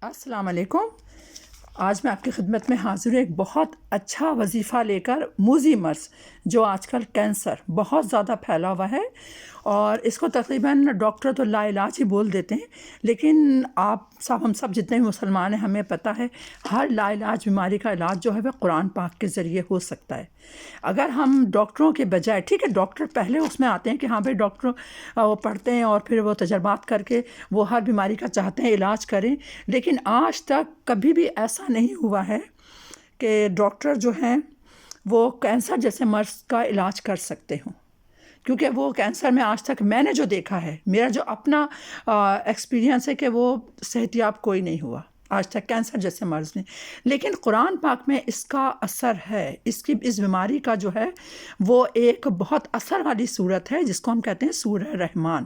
السلام علیکم. آج میں آپ کی خدمت میں حاضر ہوں ایک بہت اچھا وظیفہ لے کر. موذی مرض جو آج کل کینسر بہت زیادہ پھیلا ہوا ہے اور اس کو تقریباً ڈاکٹر تو لا علاج ہی بول دیتے ہیں، لیکن ہم سب جتنے بھی مسلمان ہیں ہمیں پتہ ہے ہر لا علاج بیماری کا علاج جو ہے وہ قرآن پاک کے ذریعے ہو سکتا ہے. اگر ہم ڈاکٹروں کے بجائے، ٹھیک ہے ڈاکٹر پہلے اس میں آتے ہیں کہ ہاں بھائی ڈاکٹر وہ پڑھتے ہیں اور پھر وہ تجربات کر کے وہ ہر بیماری کا چاہتے ہیں علاج کریں، لیکن آج تک کبھی بھی ایسا نہیں ہوا ہے کہ ڈاکٹر جو ہیں وہ کینسر جیسے مرض کا علاج کر سکتے ہوں. کیونکہ وہ کینسر میں آج تک میں نے جو دیکھا ہے، میرا جو اپنا ایکسپیرینس ہے کہ وہ صحت یاب کوئی نہیں ہوا آج تک کینسر جیسے مرض میں. لیکن قرآن پاک میں اس کا اثر ہے، اس بیماری کا جو ہے وہ ایک بہت اثر والی صورت ہے جس کو ہم کہتے ہیں سورہ رحمان.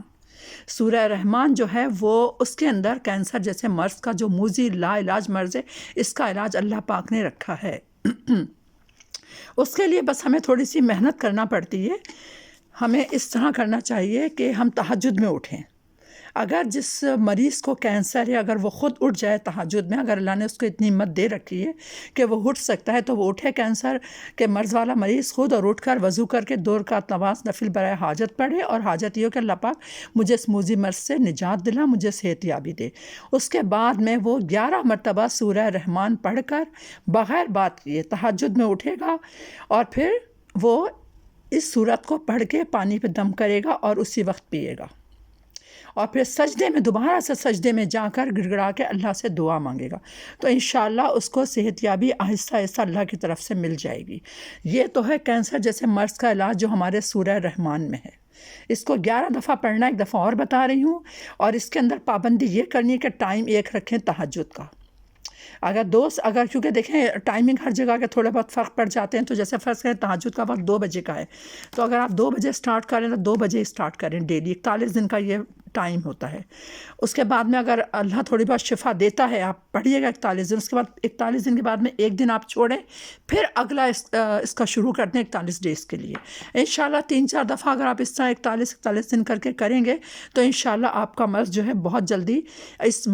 سورہ رحمان جو ہے وہ اس کے اندر کینسر جیسے مرض کا جو موذی لا علاج مرض ہے، اس کا علاج اللہ پاک نے رکھا ہے. اس کے لیے بس ہمیں تھوڑی سی محنت کرنا پڑتی ہے. ہمیں اس طرح کرنا چاہیے کہ ہم تہجد میں اٹھیں. اگر جس مریض کو کینسر ہے، اگر وہ خود اٹھ جائے تہجد میں، اگر اللہ نے اس کو اتنی ہمت دے رکھی ہے کہ وہ اٹھ سکتا ہے تو وہ اٹھے. کینسر کے مرض والا مریض خود اور اٹھ کر وضو کر کے 2 رکعت نماز نفل برائے حاجت پڑھے، اور حاجت یہ ہو کہ اللہ پاک مجھے اس موذی مرض سے نجات دلا، مجھے صحت یابی دے. اس کے بعد میں وہ 11 مرتبہ سورہ رحمان پڑھ کر بغیر بات کیے تہجد میں اٹھے گا، اور پھر وہ اس سورت کو پڑھ کے پانی پہ دم کرے گا اور اسی وقت پیے گا، اور پھر سجدے میں دوبارہ سے سجدے میں جا کر گڑ گڑا کے اللہ سے دعا مانگے گا. تو انشاءاللہ اس کو صحت یابی آہستہ آہستہ اللہ کی طرف سے مل جائے گی. یہ تو ہے کینسر جیسے مرض کا علاج جو ہمارے سورہ رحمان میں ہے. اس کو 11 دفعہ پڑھنا، ایک دفعہ اور بتا رہی ہوں. اور اس کے اندر پابندی یہ کرنی ہے کہ ٹائم ایک رکھیں تہجد کا. اگر کیونکہ دیکھیں ٹائمنگ ہر جگہ کے تھوڑے بہت فرق پڑ جاتے ہیں، تو جیسے فرض کریں تہجد کا وقت 2 بجے کا ہے، تو اگر آپ 2 بجے سٹارٹ کریں تو 2 بجے سٹارٹ کریں. ڈیلی 41 دن کا یہ ٹائم ہوتا ہے. اس کے بعد میں اگر اللہ تھوڑی بہت شفا دیتا ہے، آپ پڑھیے گا 41 دن. اس کے بعد 41 دن کے بعد میں ایک دن آپ چھوڑیں، پھر اگلا اس کا شروع کرتے ہیں 41 ڈیز کے لیے. انشاءاللہ 3-4 دفعہ اگر آپ اس طرح 41 دن کر کے کریں گے تو انشاءاللہ آپ کا مرض جو ہے بہت جلدی اس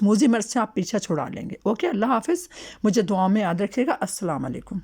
موذی مرض سے آپ پیچھا چھڑا لیں گے. اوکے، اللہ حافظ. مجھے دعاؤں میں یاد رکھیے گا. السلام علیکم.